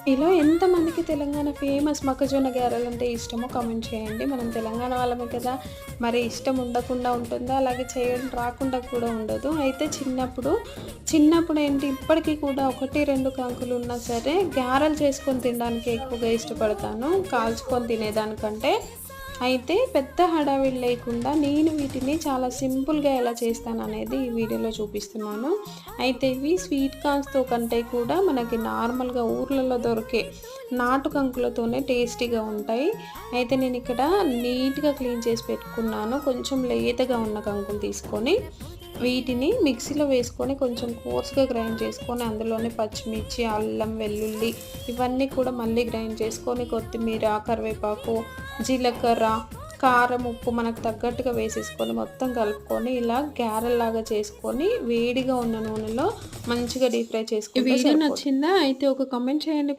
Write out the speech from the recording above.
ఇలా ఎంతమందికి తెలంగాణ ఫేమస్ మొక్కజొన్న గారెలంటే ఇష్టమో కామెంట్ చేయండి. మనం తెలంగాణ వాళ్ళమే కదా! మరి ఇష్టం ఉండకుండా ఉంటుందా? అలాగే చేయడం రాకుండా కూడా ఉండదు. అయితే చిన్నప్పుడు ఏంటి ఇప్పటికి కూడా 1, 2 కంకులున్నా సరే గారెలు చేసుకొని తినడానికి ఎక్కువగా ఇష్టపడతాను. కాల్చుకొని తినేదానికంటే. అయితే పెద్ద హడావిడి లేకుండా నేను వీటిని చాలా సింపుల్‌గా ఎలా చేస్తాననేది ఈ వీడియోలో చూపిస్తున్నాను. అయితే ఇవి స్వీట్ కార్న్స్‌తో కంటే కూడా మనకి నార్మల్‌గా ఊర్లలో దొరికే నాటు కంకులతోనే టేస్టీగా ఉంటాయి. అయితే నేనిక్కడ నీట్‌గా క్లీన్ చేసి పెట్టుకున్నాను. కొంచెం లేతగా ఉన్న కంకులు తీసుకొని వీటిని మిక్సీలో వేసుకొని కొంచెం కోర్స్‌గా గ్రైండ్ చేసుకొని అందులోనే పచ్చిమిర్చి, అల్లం, వెల్లుల్లి ఇవన్నీ కూడా మళ్ళీ గ్రైండ్ చేసుకొని కొత్తిమీర, కరివేపాకు, జీలకర్ర, కారం, ఉప్పు మనకు తగ్గట్టుగా వేసేసుకొని మొత్తం కలుపుకొని ఇలా గారెల్లాగా చేసుకొని వేడిగా ఉన్న నూనెలో మంచిగా డీప్ ఫ్రై ఈ చేసుకుంటే వీడియో సరిపోతుంది. నచ్చిందా? అయితే ఒక కామెంట్ చేయండి.